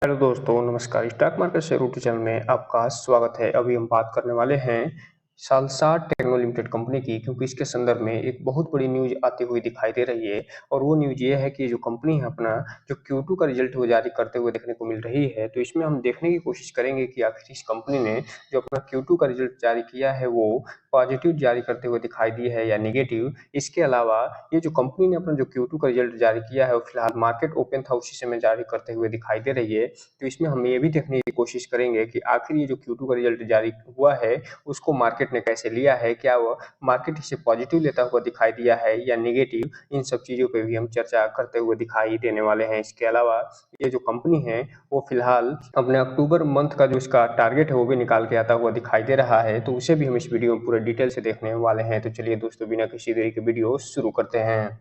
Hello दोस्तों, नमस्कार। Stock market share YouTube channel में आपका स्वागत है। अभी हम बात करने वाले हैं सालसार टेक्नो लिमिटेड कंपनी की, क्योंकि इसके संदर्भ में एक बहुत बड़ी न्यूज आती हुई दिखाई दे रही है। और वो न्यूज ये है कि जो कंपनी है अपना जो Q2 का रिजल्ट वो जारी करते हुए देखने को मिल रही है। तो इसमें हम देखने की कोशिश करेंगे कि आखिर इस कंपनी ने जो अपना Q2 का रिजल्ट जारी किया है वो पॉजिटिव जारी करते हुए दिखाई दी है या नेगेटिव। इसके अलावा ये जो कंपनी ने अपना जो Q2 का रिजल्ट जारी किया है वो फिलहाल मार्केट ओपन था उसी समय जारी करते हुए दिखाई दे रही है। तो इसमें हम ये भी देखने की कोशिश करेंगे कि आखिर ये जो Q2 का रिजल्ट जारी हुआ है उसको मार्केट ने कैसे लिया है, क्या वो मार्केट इसे पॉजिटिव लेता हुआ दिखाई दिया है या नेगेटिव। इन सब चीज़ों पे भी हम चर्चा करते हुए दिखाई देने वाले हैं। इसके अलावा ये जो कंपनी है वो फिलहाल अपने अक्टूबर मंथ का जो इसका टारगेट है वो भी निकाल के आता हुआ दिखाई दे रहा है। तो उसे भी हम इस वीडियो में पूरे डिटेल से देखने वाले हैं। तो चलिए दोस्तों, बिना किसी देरी के वीडियो शुरू करते हैं।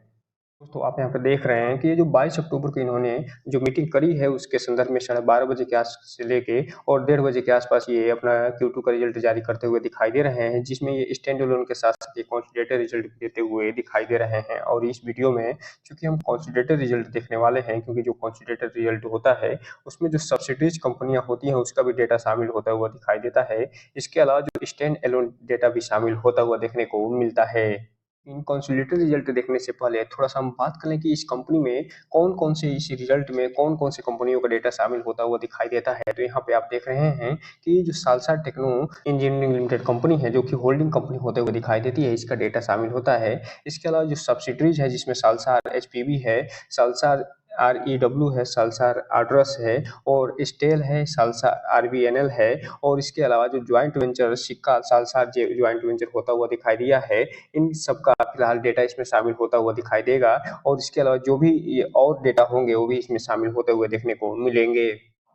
दोस्तों, आप यहाँ पे देख रहे हैं कि ये जो 22 अक्टूबर को इन्होंने जो मीटिंग करी है उसके संदर्भ में 12:30 बजे के आस से लेके और 1:30 बजे के आसपास ये अपना Q2 का रिजल्ट जारी करते हुए दिखाई दे रहे हैं, जिसमें ये स्टैंड अलोन के साथ साथ ये कंसोलिडेटेड रिजल्ट भी देते हुए दिखाई दे रहे हैं। और इस वीडियो में चूंकि हम कंसोलिडेटेड रिजल्ट देखने वाले हैं, क्योंकि जो कंसोलिडेटेड रिजल्ट होता है उसमें जो सब्सिडीज कंपनियां होती हैं उसका भी डेटा शामिल होता हुआ दिखाई देता है। इसके अलावा जो स्टैंड अलोन डेटा भी शामिल होता हुआ देखने को मिलता है। इन कंसोलिडेटेड रिजल्ट देखने से पहले थोड़ा-सा हम बात कर लें कि इस कंपनी में कौन-कौन से इस रिजल्ट में कौन-कौन सी कंपनियों का डेटा शामिल होता हुआ दिखाई देता है। तो यहाँ पे आप देख रहे हैं कि जो सालसार टेक्नो इंजीनियरिंग लिमिटेड कंपनी है, जो कि होल्डिंग कंपनी होते हुए दिखाई देती है, इसका डेटा शामिल होता है। इसके अलावा जो सब्सिडीज है जिसमें सालसार एचपीवी है, सालसार आरईडब्ल्यू है, सालसार आड्रस है और स्टेल है, सालसार आरबीएनएल है। और इसके अलावा जो ज्वाइंट वेंचर सिक्का सालसार ज्वाइंट वेंचर होता हुआ दिखाई दिया है, इन सबका फिलहाल डेटा इसमें शामिल होता हुआ दिखाई देगा। और इसके अलावा जो भी ये और डेटा होंगे वो भी इसमें शामिल होते हुए देखने को मिलेंगे।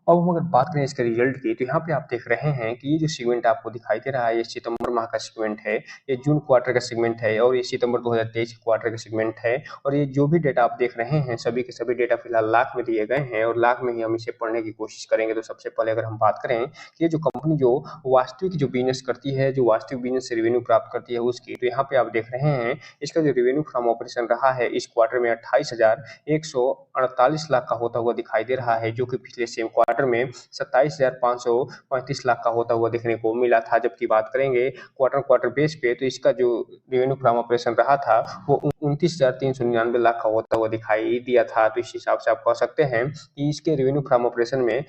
अब हम अगर बात करें इसके रिजल्ट की, तो यहाँ पे आप देख रहे हैं कि ये जो सेगमेंट आपको दिखाई दे रहा है ये सितंबर माह का सेगमेंट है, ये जून क्वार्टर का सेगमेंट है और ये सितंबर 2023 क्वार्टर का सेगमेंट है। और ये जो भी डेटा आप देख रहे हैं सभी के सभी डेटा फिलहाल लाख में दिए गए हैं और लाख में ही हम इसे पढ़ने की कोशिश करेंगे। तो सबसे पहले अगर हम बात करें कि ये जो कंपनी जो वास्तविक जो बिजनेस करती है, जो वास्तविक बिजनेस से रेवेन्यू प्राप्त करती है उसकी, तो यहाँ पे आप देख रहे हैं इसका जो रेवेन्यू फ्रॉम ऑपरेशन रहा है इस क्वार्टर में 28,148 लाख का होता हुआ दिखाई दे रहा है, जो कि पिछले सेम क्वार्टर में 27,535 लाख का होता हुआ देखने को मिला था। जबकि बात करेंगे क्वार्टर क्वार्टर बेस पे, तो इसका जो रेवेन्यू फ्रॉम ऑपरेशन रहा था वो 29,399 लाख का होता हुआ दिखाई दिया था। तो इस हिसाब से आप कह सकते हैं कि इसके रेवेन्यू फ्रॉम ऑपरेशन में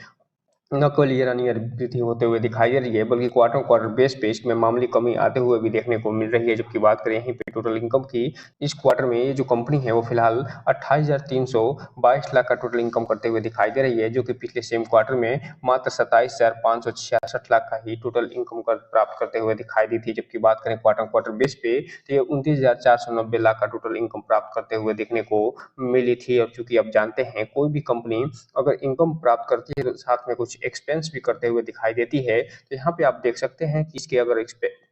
न केवल ईयर ऑन ईयर वृद्धि होते हुए दिखाई दे रही है, बल्कि क्वार्टर क्वार्टर बेस पे इसमें मामूली कमी आते हुए भी देखने को मिल रही है। जबकि बात करें यहीं पे टोटल इनकम की, इस क्वार्टर में ये जो कंपनी है वो फिलहाल 28,322 लाख का टोटल इनकम करते हुए दिखाई दे रही है, जो कि पिछले सेम क्वार्टर में मात्र 27,566 लाख का ही टोटल इनकम कर प्राप्त करते हुए दिखाई दी थी। जबकि बात करें क्वार्टर क्वार्टर बेस पे, तो ये 29,490 लाख का टोटल इनकम प्राप्त करते हुए देखने को मिली थी। और चूंकि आप जानते हैं कोई भी कंपनी अगर इनकम प्राप्त करती है तो साथ में कुछ एक्सपेंस भी करते हुए दिखाई देती है। तो यहाँ पे आप देख सकते हैं कि इसके अगर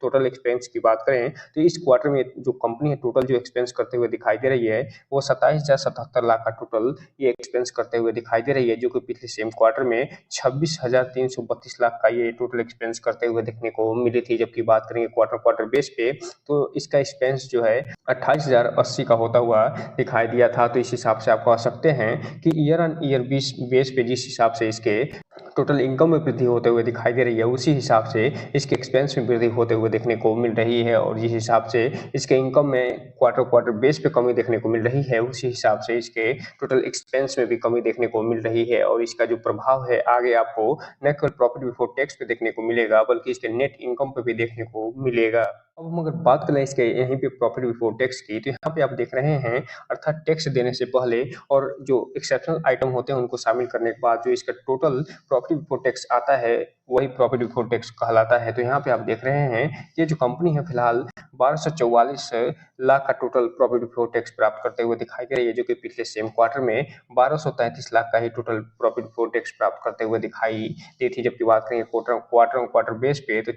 टोटल एक्सपेंस की बात करें तो इस क्वार्टर में जो कंपनी है टोटल जो एक्सपेंस करते हुए दिखाई दे रही है वो 27,077 लाख का टोटल ये एक्सपेंस करते हुए दिखाई दे रही है, जो कि पिछले सेम क्वार्टर में 26,332 लाख का ये टोटल एक्सपेंस करते हुए देखने को मिली थी। जबकि बात करेंगे क्वार्टर क्वार्टर बेस पे, तो इसका एक्सपेंस जो है 28,080 का होता हुआ दिखाई दिया था। तो इस हिसाब से आप कह सकते हैं कि ईयर ऑन ईयर बेस पे जिस हिसाब से इसके टोटल इनकम में वृद्धि होते हुए दिखाई दे रही है, उसी हिसाब से इसके एक्सपेंस में वृद्धि होते हुए देखने को मिल रही है। और जिस हिसाब से इसके इनकम में क्वार्टर क्वार्टर बेस पे कमी देखने को मिल रही है, उसी हिसाब से इसके टोटल एक्सपेंस में भी कमी देखने को मिल रही है। और इसका जो प्रभाव है आगे आपको न केवल प्रॉफिट बिफोर टैक्स पे देखने को मिलेगा, बल्कि इसके नेट इनकम पे भी देखने को मिलेगा। अब हम अगर बात करें इसके यहीं पे प्रॉफिट बिफोर टैक्स की, तो यहाँ पे आप देख रहे हैं अर्थात टैक्स देने से पहले और जो एक्सेप्शनल आइटम होते हैं उनको शामिल करने के बाद जो इसका टोटल प्रॉफिट बिफोर टैक्स आता है वही प्रॉफिट बिफोर टैक्स कहलाता है। तो यहाँ पे आप देख रहे हैं ये जो कंपनी है फिलहाल 1244 लाख का टोटल प्रॉफिट बिफोर टैक्स प्राप्त करते हुए दिखाई दे रही है, जो कि पिछले सेम क्वार्टर में 1233 लाख का ही टोटल प्रॉफिट बिफोर टैक्स प्राप्त करते हुए दिखाई दी थी। जबकि बात करें क्वार्टर क्वार्टर क्वार्टर बेस पे, तो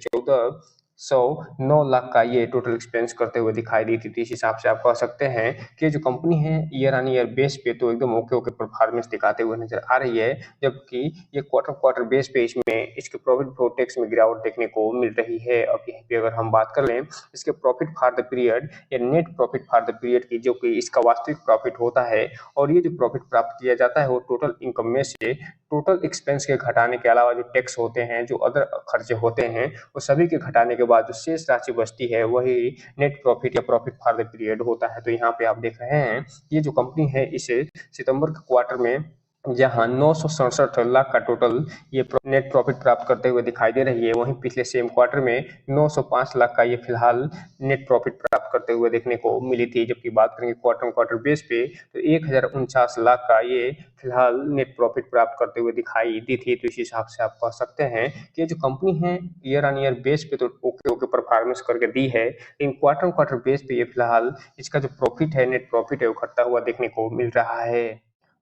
109 लाख का ये टोटल एक्सपेंस करते हुए दिखाई दी थी। तो इस हिसाब से आप कह सकते हैं कि ये जो कंपनी है ईयर ऑन ईयर बेस पे तो एकदम ओके परफॉर्मेंस दिखाते हुए नजर आ रही है, जबकि ये क्वार्टर बेस पे इसमें इसके प्रॉफिट बिफोर टैक्स में गिरावट देखने को मिल रही है। अब यहीं पे अगर हम बात कर लें इसके प्रॉफिट फॉर द पीरियड या net profit for the period की, जो कि इसका वास्तविक प्रॉफिट होता है, और ये जो प्रॉफिट प्राप्त किया जाता है वो टोटल इनकम में से टोटल एक्सपेंस के घटाने के अलावा जो टैक्स होते हैं, जो अदर खर्चे होते हैं, वो सभी के घटाने के बाद जो शेष राशि बचती है वही नेट प्रॉफिट या प्रॉफिट फॉर द पीरियड होता है। तो यहाँ पे आप देख रहे हैं ये जो कंपनी है इसे सितंबर के क्वार्टर में जहां 967 लाख का टोटल ये नेट प्रॉफिट प्राप्त करते हुए दिखाई दे रही है, वहीं पिछले सेम क्वार्टर में 905 लाख का ये फिलहाल नेट प्रॉफिट प्राप्त करते हुए देखने को मिली थी। जबकि बात करेंगे क्वार्टर बेस पे तो 1049 लाख का ये फिलहाल नेट प्रॉफिट प्राप्त करते हुए दिखाई दी थी। तो इस हिसाब से आप कह सकते हैं कि ये जो कंपनी है ईयर ऑन ईयर बेस पे तो ओके परफॉर्मेंस करके दी है, लेकिन क्वार्टर बेस पे ये फिलहाल इसका जो प्रॉफिट है, नेट प्रॉफिट है, वो घटता हुआ देखने को मिल रहा है।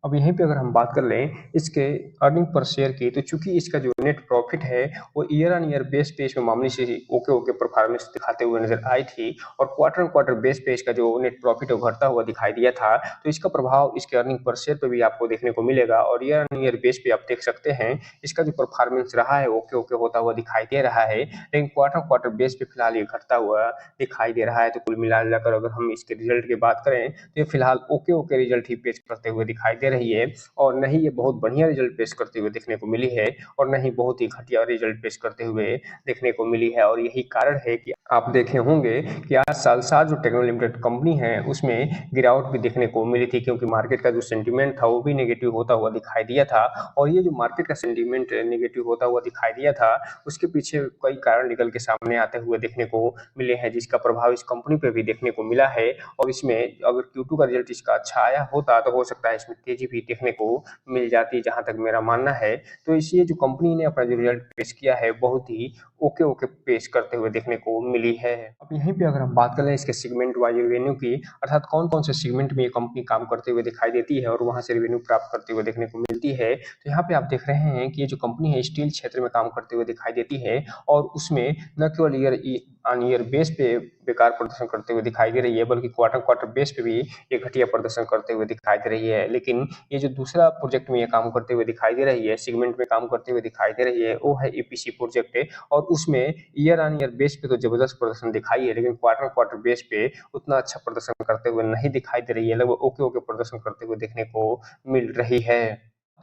अब यहीं पे अगर हम बात कर लें इसके अर्निंग पर शेयर की, तो चूंकि इसका जो नेट प्रॉफिट है वो ईयर ऑन ईयर बेस पे इसमें मामूली से ओके परफॉर्मेंस दिखाते हुए नजर आई थी, और क्वार्टर बेस पे इसका जो नेट प्रॉफिट है घटता हुआ दिखाई दिया था। तो इसका प्रभाव इसके अर्निंग पर शेयर पे भी आपको देखने को मिलेगा, और ईयर ऑन ईयर बेस पे आप देख सकते हैं इसका जो परफॉर्मेंस रहा है ओके होता हुआ दिखाई दे रहा है, लेकिन क्वार्टर बेस पे फिलहाल ये घटता हुआ दिखाई दे रहा है। तो कुल मिलाकर अगर हम इसके रिजल्ट की बात करें तो ये फिलहाल ओके रिजल्ट ही पेश करते हुए दिखाई दे रही है, और न ही ये बहुत बढ़िया रिजल्ट पेश करते हुए देखने को मिली है, और न ही बहुत ही घटिया रिजल्ट पेश करते हुए देखने को मिली है। और यही कारण है कि आप देखे होंगे कि आज सालसा जो टेक्नो लिमिटेड कंपनी है उसमें गिरावट भी देखने को मिली थी, क्योंकि मार्केट का जो सेंटीमेंट था वो भी नेगेटिव होता हुआ दिखाई दिया था। और ये जो मार्केट का सेंटीमेंट नेगेटिव होता हुआ दिखाई दिया था उसके पीछे कई कारण निकल के सामने आते हुए देखने को मिले हैं, जिसका प्रभाव इस कंपनी पे भी देखने को मिला है। और इसमें अगर Q2 का रिजल्ट इसका अच्छा आया होता तो हो सकता है इसमें तेजी भी देखने को मिल जाती, जहां तक मेरा मानना है। तो इसलिए जो कंपनी ने अपना जो रिजल्ट पेश किया है बहुत ही ओके पेश करते हुए देखने को मिली है। अब यहीं पे अगर हम बात करें इसके सेगमेंट वाइज रेवेन्यू की, अर्थात कौन कौन से सेगमेंट में ये कंपनी काम करते हुए दिखाई देती है और वहां से रेवेन्यू प्राप्त करते हुए देखने को मिलती है, तो यहाँ पे आप देख रहे हैं कि ये जो कंपनी है स्टील क्षेत्र में काम करते हुए दिखाई देती है, और उसमें न केवल ईयर ऑन ईयर बेस पे बेकार प्रदर्शन करते हुए दिखाई दे रही है, बल्कि क्वार्टर बेस पे भी ये घटिया प्रदर्शन करते हुए दिखाई दे रही है। लेकिन ये जो दूसरा प्रोजेक्ट में ये काम करते हुए दिखाई दे रही है, सेगमेंट में काम करते हुए दिखाई दे रही है, वो है ईपीसी प्रोजेक्ट है, और उसमें ईयर ऑन ईयर बेस पे तो जबरदस्त प्रदर्शन दिखाई है, लेकिन क्वार्टर बेस पे उतना अच्छा प्रदर्शन करते हुए नहीं दिखाई दे रही है, लगभग ओके प्रदर्शन करते हुए देखने को मिल रही है।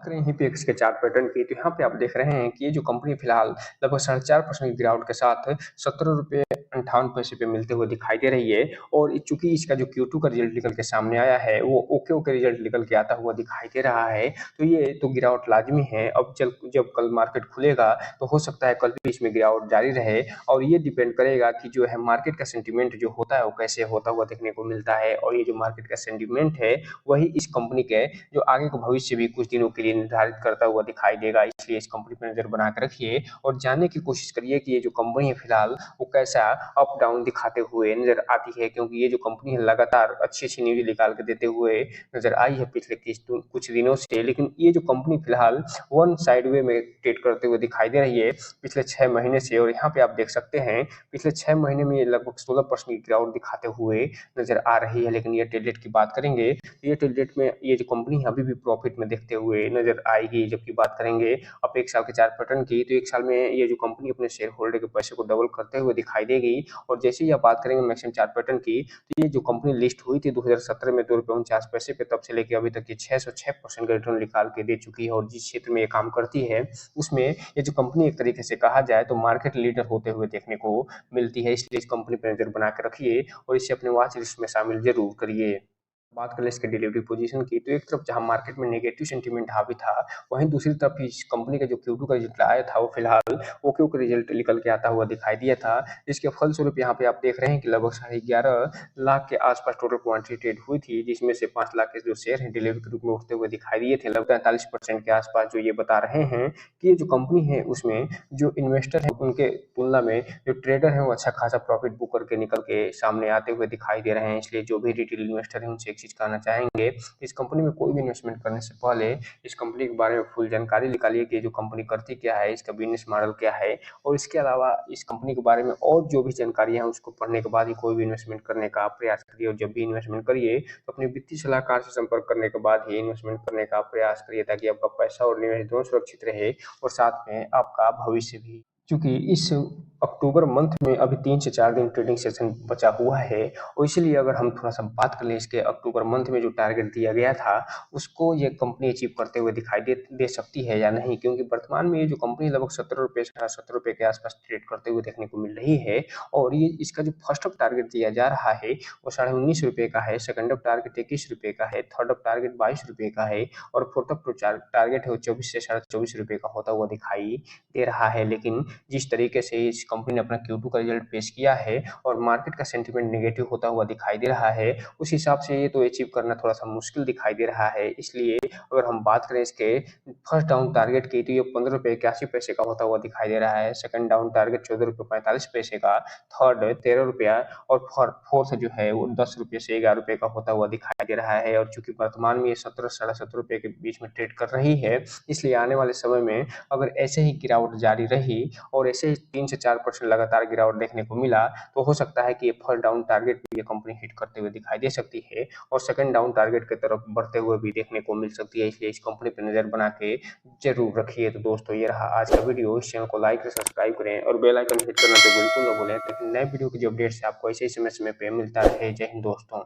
करें यहीं पे इसके चार्ट पैटर्न की, तो यहाँ पे आप देख रहे हैं कि ये जो कंपनी फिलहाल लगभग 4.5% की गिरावट के साथ 17 रुपये 58 पैसे पे मिलते हुए दिखाई दे रही है। और चूंकि इसका जो Q2 का रिजल्ट निकल के सामने आया है वो ओके रिजल्ट निकल के आता हुआ दिखाई दे रहा है, तो ये तो गिरावट लाजमी है। अब जब कल मार्केट खुलेगा तो हो सकता है कल भी इसमें गिरावट जारी रहे, और ये डिपेंड करेगा कि जो है मार्केट का सेंटीमेंट जो होता है वो कैसे होता हुआ देखने को मिलता है। और ये जो मार्केट का सेंटीमेंट है वही इस कंपनी के जो आगे का भविष्य भी कुछ दिनों के लिए निर्धारित करता हुआ दिखाई देगा। इसलिए इस कंपनी पर नजर बना कर रखिए और जानने की कोशिश करिए कि ये जो कंपनी है फिलहाल वो कैसा अप डाउन दिखाते हुए नजर आती है, क्योंकि ये जो कंपनी है लगातार अच्छी न्यूज निकाल के देते हुए नजर आई है पिछले कुछ दिनों से। लेकिन ये जो कंपनी फिलहाल वन साइड वे में ट्रेड करते हुए दिखाई दे रही है पिछले 6 महीने से, और यहाँ पे आप देख सकते हैं पिछले 6 महीने में लगभग 16% की गिरावट दिखाते हुए नजर आ रही है। लेकिन ये टेल डेट की बात करेंगे तो ये टेल डेट में ये जो कंपनी है अभी भी प्रॉफिट में देखते हुए नजर आएगी। जबकि बात करेंगे अब 1 साल के चार्ट पैटर्न की, तो 1 साल में ये जो कंपनी अपने शेयर होल्डर के पैसे को डबल करते हुए दिखाई देगी। और जैसे ही आप बात करेंगे मैक्सिमम चार्ट पैटर्न की, तो ये जो कंपनी लिस्ट हुई थी 2017 में ₹2.49 पे, तब से लेकर अभी तक ये 606% का रिटर्न निकाल के दे चुकी है। और जिस क्षेत्र में ये काम करती है उसमें ये जो कंपनी एक तरीके से कहा जाए तो मार्केट लीडर होते हुए देखने को मिलती है। इसलिए इस कंपनी पर नजर बना के रखिए और इसे अपने वॉच लिस्ट में शामिल जरूर करिए। बात करें इसके डिलीवरी पोजीशन की, तो एक तरफ जहां मार्केट में नेगेटिव सेंटीमेंट हावी था, वहीं दूसरी तरफ इस कंपनी का जो Q2 का रिजल्ट आया था वो फिलहाल ओके रिजल्ट निकल के आता हुआ दिखाई दिया था। इसके फलस्वरूप यहाँ पे आप देख रहे हैं कि लगभग 11.5 लाख के आसपास टोटल क्वांटिटी ट्रेड हुई थी, जिसमें से 5 लाख के जो शेयर हैं डिलीवरी के रूप में उठते हुए दिखाई दिए थे। लगभग 43% के आसपास जो ये बता रहे हैं कि ये जो कंपनी है उसमें जो इन्वेस्टर है उनके तुलना में जो ट्रेडर है वो अच्छा खासा प्रॉफिट बुक करके निकल के सामने आते हुए दिखाई दे रहे हैं। इसलिए जो भी रिटेल इन्वेस्टर है उनसे एक चीज़ कहना चाहेंगे, इस कंपनी में कोई भी इन्वेस्टमेंट करने से पहले इस कंपनी के बारे में फुल जानकारी निकालिए कि ये जो कंपनी करती क्या है, इसका बिज़नेस मॉडल क्या है, और इसके अलावा इस कंपनी के बारे में और जो भी जानकारी है उसको पढ़ने के बाद ही कोई भी इन्वेस्टमेंट करने का प्रयास करिए। और जब भी इन्वेस्टमेंट करिए तो अपने वित्तीय सलाहकार से संपर्क करने के बाद ही इन्वेस्टमेंट करने का प्रयास करिए, ताकि आपका पैसा और निवेश दोनों सुरक्षित रहे और साथ में आपका भविष्य भी। क्योंकि इस अक्टूबर मंथ में अभी 3 से 4 दिन ट्रेडिंग सेशन बचा हुआ है, और इसीलिए अगर हम थोड़ा-सा बात कर लें इसके अक्टूबर मंथ में जो टारगेट दिया गया था, उसको ये कंपनी अचीव करते हुए दिखाई दे दे सकती है या नहीं? क्योंकि वर्तमान में ये जो कंपनी लगभग ₹17 साढ़े ₹17 के आस-पास ट्रेड करते हुए देखने को मिल रही है, और ये इसका जो फर्स्ट ऑफ टारगेट दिया जा रहा है, वो साढ़े ₹19 का है, सेकंड ऑफ टारगेट ₹21 का है, थर्ड ऑफ टारगेट ₹22 का है, और फोर्थ ऑफ टारगेट है वो 24 से साढ़े ₹24 का होता हुआ दिखाई दे रहा है। लेकिन जिस तरीके से इस कंपनी ने अपना Q2 का रिजल्ट पेश किया है और मार्केट का सेंटीमेंट नेगेटिव होता हुआ दिखाई दे रहा है, उस हिसाब से ये तो अचीव करना थोड़ा-सा मुश्किल दिखाई दे रहा है। इसलिए अगर हम बात करें इसके फर्स्ट डाउन टारगेट की, तो ये ₹15.81 का होता हुआ दिखाई दे रहा है, सेकंड डाउन टारगेट ₹14.45 का, थर्ड ₹13 और फोर्थ जो है वो ₹10 से ₹11 का होता हुआ दिखाई दे रहा है। और चूँकि वर्तमान में ये 17 साढ़े ₹17 के बीच में ट्रेड कर रही है, इसलिए आने वाले समय में अगर ऐसे ही गिरावट जारी रही और ऐसे ही 3 से 4% लगातार गिरावट देखने को मिला, तो हो सकता है कि ये फर्स्ट डाउन टारगेट भी ये कंपनी हिट करते हुए दिखाई दे सकती है और सेकंड डाउन टारगेट की तरफ बढ़ते हुए भी देखने को मिल सकती है। इसलिए इस कंपनी पर नज़र बना के ज़रूर रखिए। तो दोस्तों, ये रहा आज का वीडियो। इस चैनल को लाइक और सब्सक्राइब करें और बेल आइकन हिट करना तो बिल्कुल ना भूलें, ताकि नए वीडियो की जो अपडेट्स है आपको ऐसे ही समय-समय पे मिलता रहे। जय हिंद दोस्तों।